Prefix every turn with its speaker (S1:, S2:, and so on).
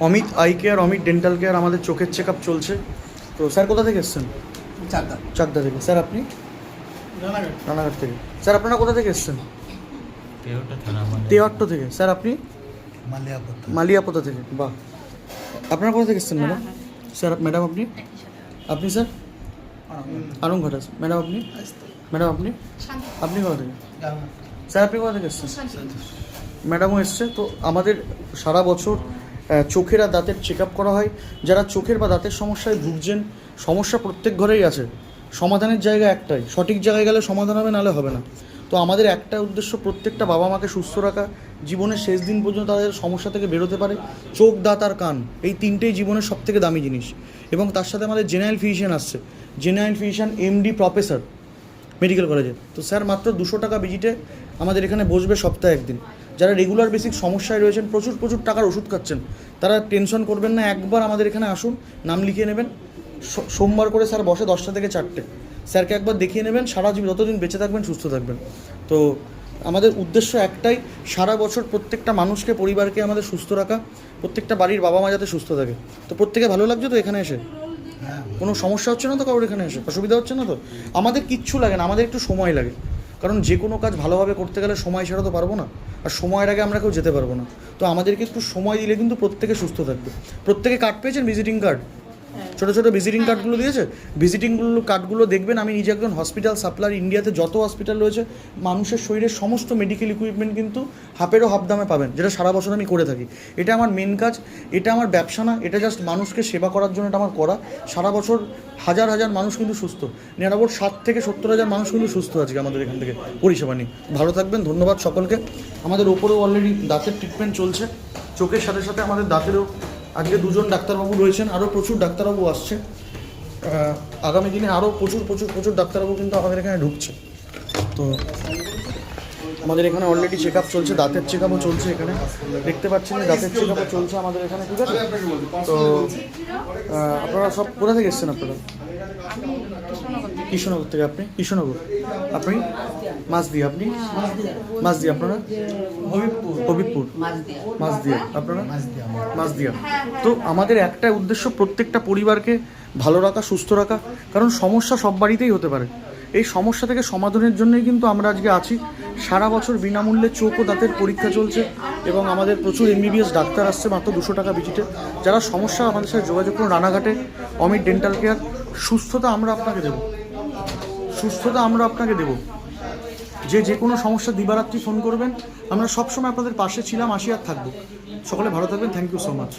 S1: Amit eye care, Amit dental care, আমাদের চোখের check up চলছে। তো স্যার কোথা থেকে এসছেন? চাকদা থেকে। স্যার আপনি? রানাঘাট থেকে। স্যার আপনারা কোথা থেকে এসছেন? তেহট্ট থেকে। স্যার আপনি? মালিয়াপোতা থেকে। বাহ, আপনারা কোথা থেকে এসছেন ম্যাডাম? স্যার ম্যাডাম আপনি? আপনি স্যার? আরংঘাটা। ম্যাডাম আপনি? ম্যাডাম আপনি? আপনি কোথা থেকে? স্যার আপনি কোথা থেকে এসছেন? ম্যাডামও এসছে। তো আমাদের সারা বছর চোখের আর দাঁতের চেক আপ করা হয়। যারা চোখের বা দাঁতের সমস্যায় ভুগছেন, সমস্যা প্রত্যেক ঘরেই আছে, সমাধানের জায়গা একটাই, সঠিক জায়গায় গেলে সমাধান হবে, নাহলে হবে না। তো আমাদের একটা উদ্দেশ্য, প্রত্যেকটা বাবা মাকে সুস্থ রাখা, জীবনের শেষ দিন পর্যন্ত তাদের সমস্যা থেকে বেরোতে পারে। চোখ, দাঁত আর কান, এই তিনটেই জীবনের সবথেকে দামি জিনিস। এবং তার সাথে আমাদের জেনারেল ফিজিশিয়ান আসছে, general physician MD professor medical কলেজে। তো স্যার মাত্র 200 টাকা ভিজিটে আমাদের এখানে বসবে সপ্তাহে একদিন। যারা রেগুলার বেসিক সমস্যায় রয়েছেন, প্রচুর টাকার ওষুধ খাচ্ছেন, তারা টেনশন করবেন না, একবার আমাদের এখানে আসুন, নাম লিখিয়ে নেবেন। সোমবার করে স্যার বসে 10টা থেকে 4টে। স্যারকে একবার দেখিয়ে নেবেন, সারা জীবন যতদিন বেঁচে থাকবেন সুস্থ থাকবেন। তো আমাদের উদ্দেশ্য একটাই, সারা বছর প্রত্যেকটা মানুষকে, পরিবারকে আমাদের সুস্থ রাখা, প্রত্যেকটা বাড়ির বাবা মা যাতে সুস্থ থাকে। তো প্রত্যেকে ভালো লাগছে তো এখানে এসে? কোনো সমস্যা হচ্ছে না তো কারোর এখানে এসে? অসুবিধা হচ্ছে না তো? আমাদের কিচ্ছু লাগে না, আমাদের একটু সময় লাগে, কারণ যে কোনো কাজ ভালোভাবে করতে গেলে সময় ছাড়া তো পারবো না, আর সময়ের আগে আমরা কেউ যেতে পারবো না। তো আমাদেরকে একটু সময় দিলে কিন্তু প্রত্যেকে সুস্থ থাকবে। প্রত্যেকে কার্ড পেয়েছেন, ভিজিটিং কার্ড, ছোটো ছোটো ভিজিটিং কার্ডগুলো দিয়েছে। ভিজিটিংগুলো কার্ডগুলো দেখবেন। আমি নিজে একজন হসপিটাল সাপ্লায়ার, ইন্ডিয়াতে যত হসপিটাল রয়েছে মানুষের শরীরের সমস্ত মেডিকেল ইকুইপমেন্ট কিন্তু হাফেরও হাফ দামে পাবেন, যেটা সারা বছর আমি করে থাকি। এটা আমার মেন কাজ, এটা আমার ব্যবসা না, এটা জাস্ট মানুষকে সেবা করার জন্য এটা আমার করা। সারা বছর হাজার হাজার মানুষ কিন্তু সুস্থ, নিরানব্বই 60 থেকে 70 হাজার মানুষ কিন্তু সুস্থ আছে আমাদের এখান থেকে পরিষেবা নিয়ে। ভালো থাকবেন, ধন্যবাদ সকলকে। আমাদের ওপরেও অলরেডি দাঁতের ট্রিটমেন্ট চলছে, চোখের সাথে সাথে আমাদের দাঁতেরও আজকে 2জন ডাক্তারবাবু রয়েছেন, আরও প্রচুর ডাক্তারবাবু আসছে। আগামী দিনে আরও প্রচুর ডাক্তারবাবু কিন্তু আমাদের এখানে ঢুকছে। তো আমাদের এখানে অলরেডি চেক আপ চলছে, দাঁতের চেক আপও চলছে। এখানে দেখতে পাচ্ছেন দাঁতের চেক আপও চলছে আমাদের এখানে, ঠিক আছে? তো আপনারা সব কোথা থেকে এসছেন? আপনারা কৃষ্ণনগর থেকে। আপনি কৃষ্ণনগর? আপনি মাঝদিয়া? আপনি মাঝদিয়া? আপনারা হবিবপুর? মাঝদিয়া। আপনারা মাঝদিয়া। তো আমাদের একটা উদ্দেশ্য, প্রত্যেকটা পরিবারকে ভালো রাখা, সুস্থ রাখা, কারণ সমস্যা সব বাড়িতেই হতে পারে। এই সমস্যা থেকে সমাধানের জন্যই কিন্তু আমরা আজকে আছি। সারা বছর বিনামূল্যে চোখ ও দাঁতের পরীক্ষা চলছে, এবং আমাদের প্রচুর MBBS ডাক্তার আসছে মাত্র 200 টাকা ভিজিটে। যারা সমস্যা আমাদের সাথে যোগাযোগ করুন। রানাঘাটে অমিত ডেন্টাল কেয়ার। সুস্থতা আমরা আপনাকে দেব, সুস্থতা আমরা আপনাকে দেব। যে কোনো সমস্যা দিবারাত্রি ফোন করবেন, আমরা সবসময় আপনাদের পাশে ছিলাম, আসি আর থাকবো। সকলে ভালো থাকবেন। Thank you so much.